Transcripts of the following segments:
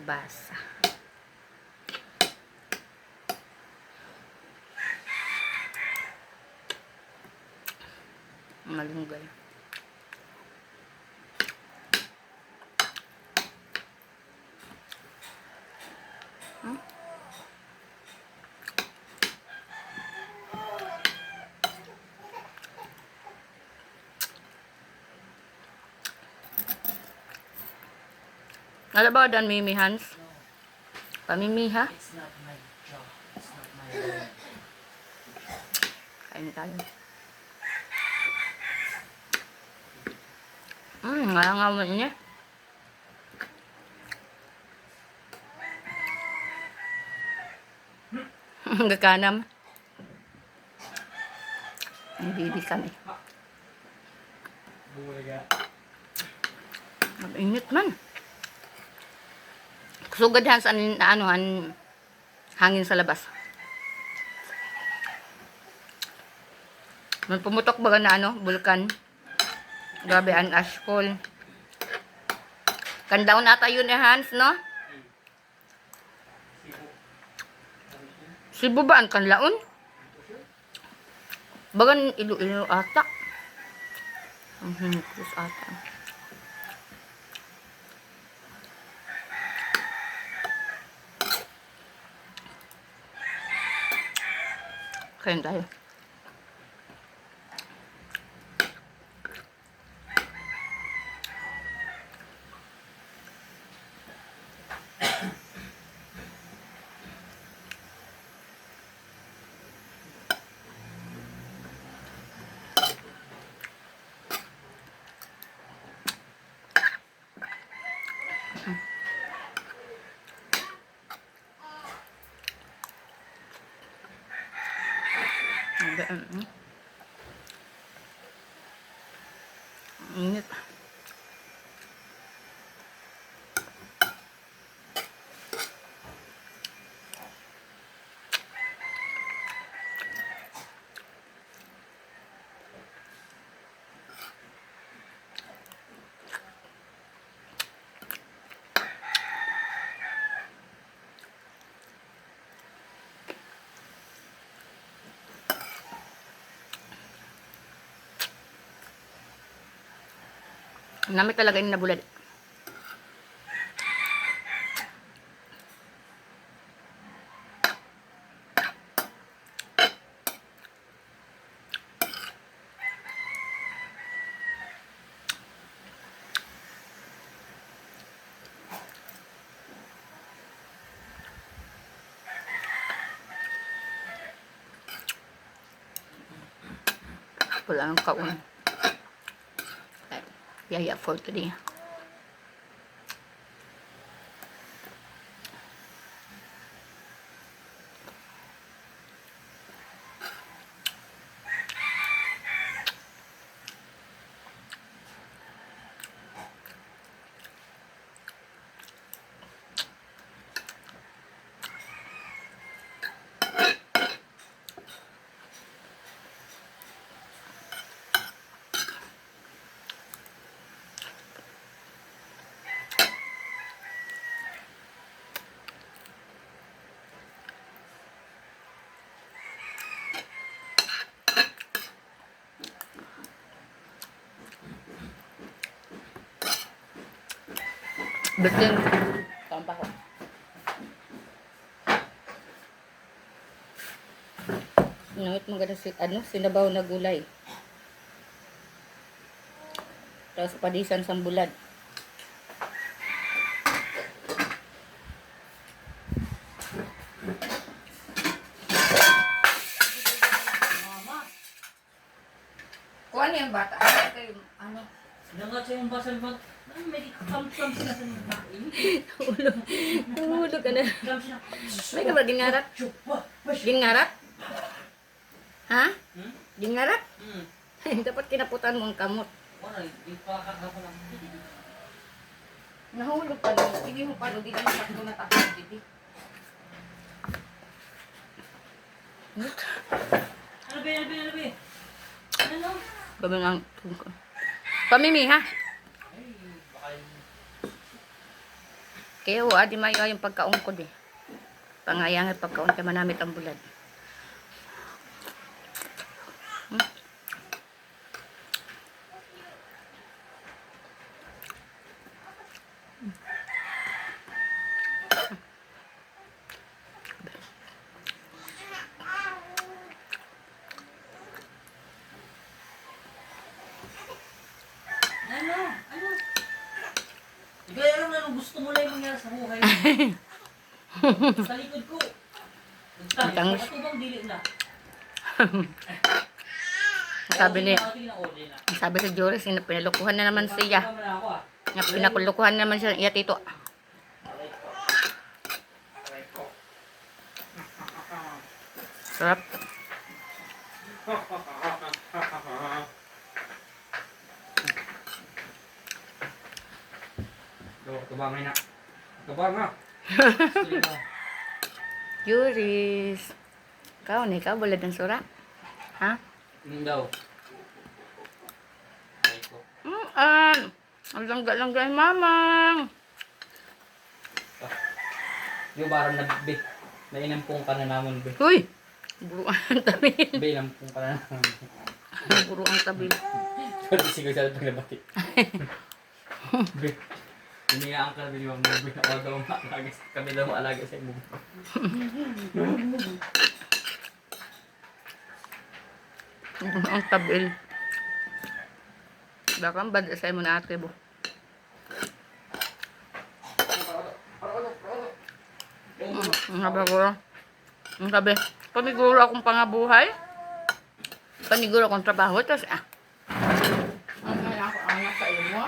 kalabasa. Malunggay. Alam ba dan Mimi Hans? Pamimi ha? It's not my job. It's not my work. Kain tayo. Ngalangawan niya. Gakanam. Ang bibi kami. Bulaga. Mag-init man. Sugad han sa anuhan hangin sa labas. May pumutok baga na bulkan. Grabe ang ashfall. Kandaon ata yun Hans, no? Sibu ba ang kanlaon? Bagan ilo ata. Ang hinukus ata. Kain tayo. Init. Namit talaga yung nabulad. Wala ang kaun. Yaya for today. Betul. Tampak. Nawit maganda sinabaw na gulay. Tapos padisan sa bulad. Kuha niya yung bata. Ano? Sinangat sa yung basal bag. May kam-kam sila sa nagbain. Nahulog ka na. May ka ba gingarat? Gingarat? Ha? Gingarat? Dapat kinaputan mo ang kamot. Wala, ipakakapa lang. Nahulog pa rin. Hindi mo pa rin. Hindi mo sakto na tapos dito. Ano ba? Ano? Gawin ang tungkol. Pamimi ha? Kaya adi mayo yung pagkaungkod eh. Pangayangan pagkaon ka manamit ang bulad. Ano? Ano? Ikaw alam na nung gusto mo lang yung mangyari sa buhay. Sa likod ko. Tangis. Ito bang dili na? Sabi si Joris, pinalukuhan na naman siya. Pinakulukuhan naman siya. Iya, tito. Sarap. Kabangay na. Kabang na. Joris. Ikaw, bulad ng sura. Ha? Hindi daw. Ang langga-langga yung mamang. Yung parang nagbe. Nainampong ka na naman, be. Uy! Buruan ang tabil. Be, inampong ka na naman. Buruan ang tabil. Pwede sigaw sa paglabati. Be, hiniyaan ka na be, yung mga be. Ako daw maalaga. Kami daw maalaga sa imo. Buruan ang tabil. Bakang bad sa imo na ate bo. Ang sabi ko, ang sabi, paniguro akong pangabuhay, paniguro akong trabaho, tapos ang ako anak sa imo,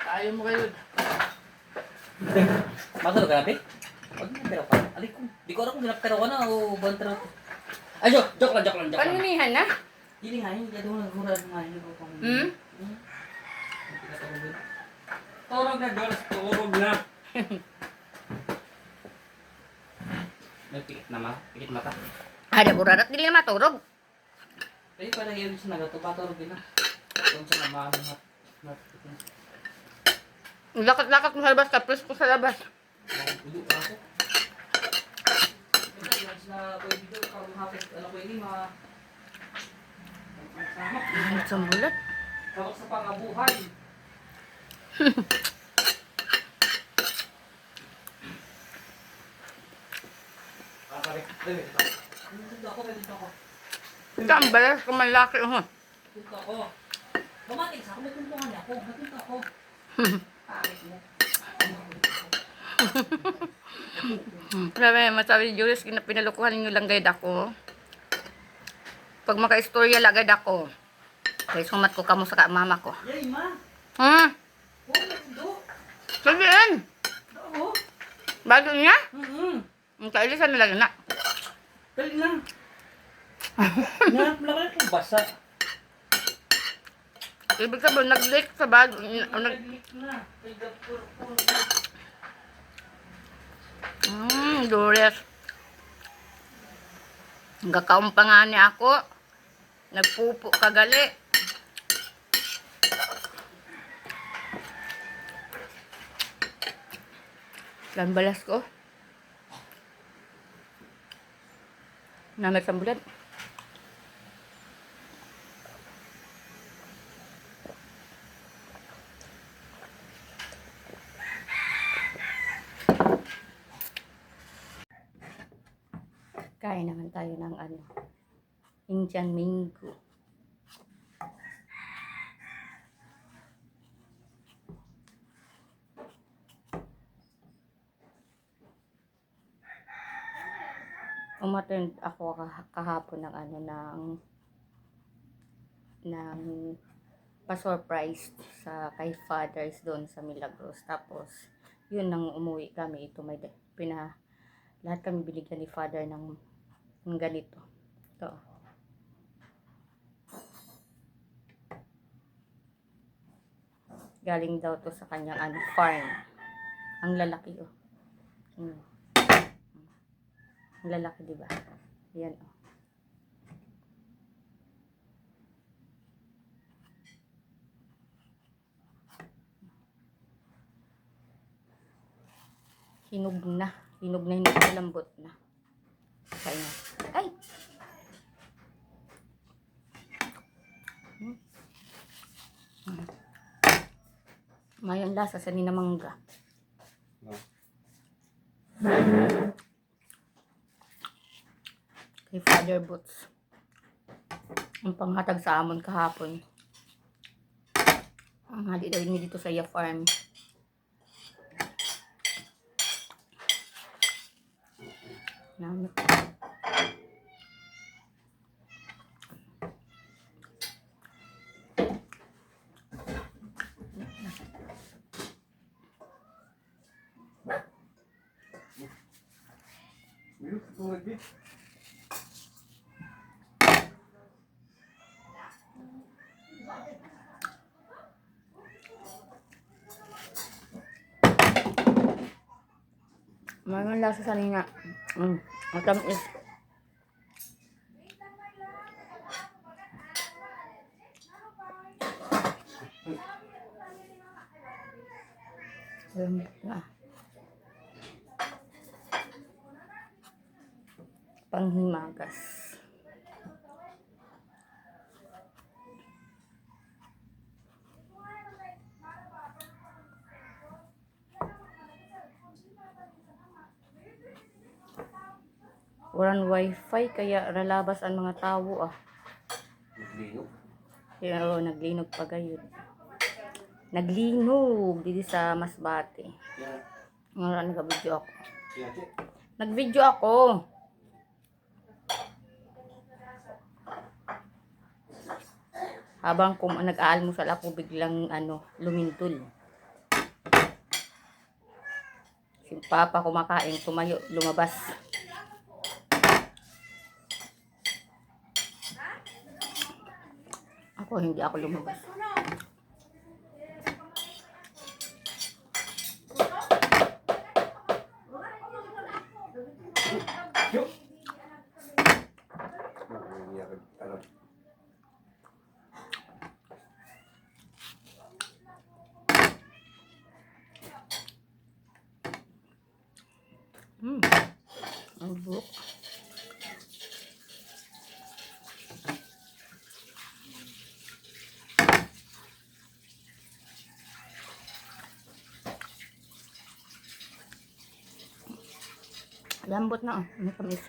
tayo mo kayo. Matulog ka na, be? Huwag na pero ka. Alay ko. Di ko alam kung ginapero ka na o bantero. Ay, joke lang. Panunihan na? Hindi nga, hindi ka doon nagurad nga. Hindi ko pang... Turog na, Doris. Turog na. May pikit na ma. Pikit mata. Ada burarat, dili na maturog. Pwede pa lang yun sa nagato. Paturog din na. Doon sa namaan. Lakat-lakat mo sa labas, kapres ko sa labas. Ulo ka ako. Na pwede doon. Kung hapit, ano pwede, Ang sambulat. Sabak sa pangabuhay. Dito ako. Ito ang balas ko malaki. Dito ako. Bumating sa ako, may tuntungan niya ako. Dito ako. Pangit mo. Grabe, masabi ni Julius, pinalukuhan ninyo lang gayad ako. Pag maka-istorya lang gayad ako. Kaya sumat ko kamo sa mama ko. Yay, ma. Sabihin! Oo. Bago niya? Mm-hmm. Kailisan nila yun na. Dali na. Nahanap lang kayo kung basa. Ibig sabihin, nag-leak sa bago. Nag-leak na. Julius. Gakaon pa nga niya ako. Nagpupo kagali. Lan balas ko. Namit sa bulan. Kain naman tayo ng Indian mango. Umattend ako kahapon ng ng pa-surprise sa kay Fathers doon sa Milagros. Tapos yun nang umuwi kami, ito may lahat kami binigyan ni Father ng ganito. Ito. Galing daw to sa kanyang farm. Ang lalaki oh. Ang lalaki, diba? Yan, oh. Hinog na. Hinog na, hinog na, lambot na. Kaya, ay! Mayang lasa sa ninamangga. Kay Father Boots. Ang panghatag sa amon kahapon. Ang hali daw niya dito sa farm. Namit. Mayroon lasa sa nina. Ang tamis. Lambot na. Panghimagas. Walang wifi kaya ralabas ang mga tao ah. Pero naglinog pa gayon. Naglinog dito sa Masbate. Ngayon nag-video ako. Nag-video ako. Habang nag-aalmusal ako biglang lumindol. Si Papa kumakain, tumayo, lumabas. Ako hindi ako lumabas. Ang buhok. Lambot na may tamis.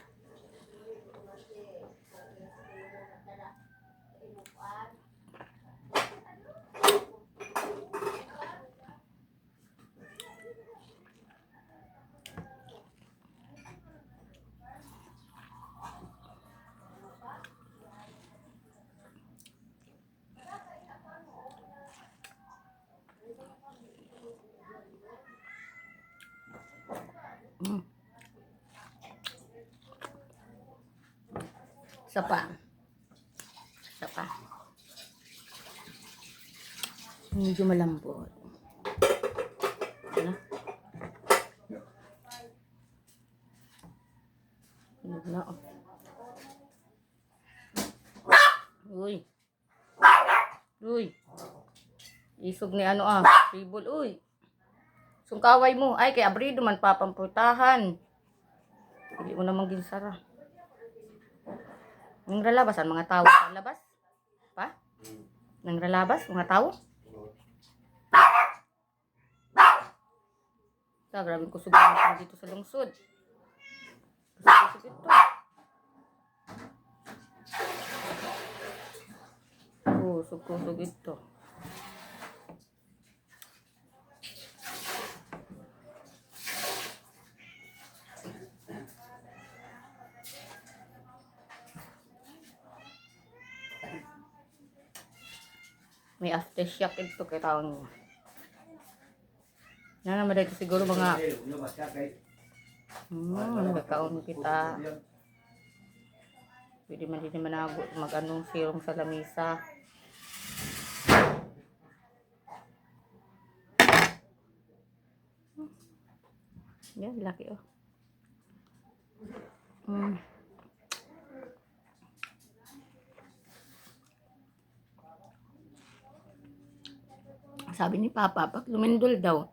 Isa pa. Medyo malambot. Ano? Hinog na oh. Uy. Isog ni Tribol, uy. Sungkaway mo. Ay, kay abrido man papamputahan. Hindi mo namang ginsara. Nangralabas ang mga tao sa labas? Pa? Nangralabas mga tao? Grabe ko subukan dito sa lungsod. Kusog ito. Kusog ito. May aftershock ito kay taon mo. Na naman dito siguro mga nagkakaon kita. Pwede man din mag-anong sirong sa lamisa. Yan, laki oh. Sabi ni Papa, pag lumindol daw,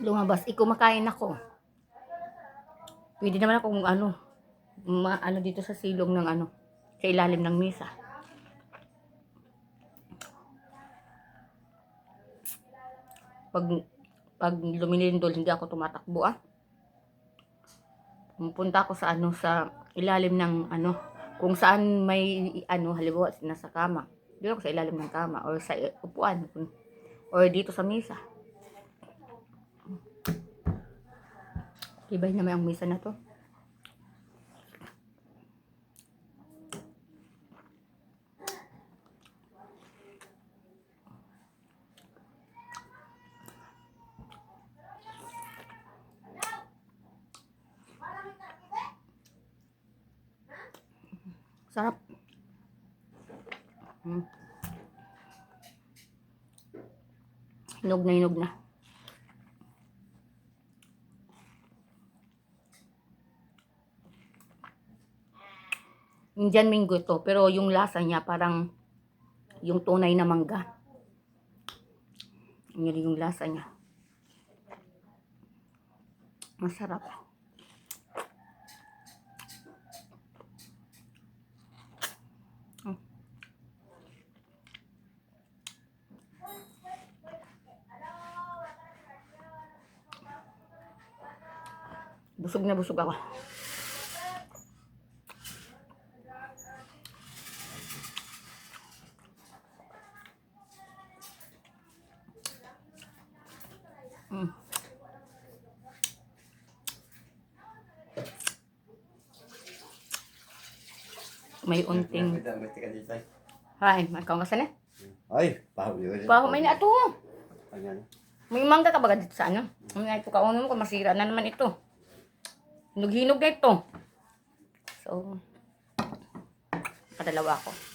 lumabas, kumakain ako. Pwede naman akong ano dito sa silong ng sa ilalim ng mesa. Pag pag lumilindol, hindi ako tumatakbo Pumunta ako sa sa ilalim ng kung saan may halimbawa nasa kama. Dito ako sa ilalim ng kama or sa upuan or dito sa mesa. Ibay naman ang mesa na to. Sarap. Hinog na hinog na. Indian mango to, pero yung lasa niya parang yung tunay na mangga. Yun yung lasa niya. Masarap. Busog na busog ako. May unting. Hay, ikaw ka sana? Ay, pahaw yun. Baho may na ito. Ano? May mangga ka ba dito sa May ito kauno mo kung masira na naman ito. Hinog-hinog na ito. So, kadalawa ako.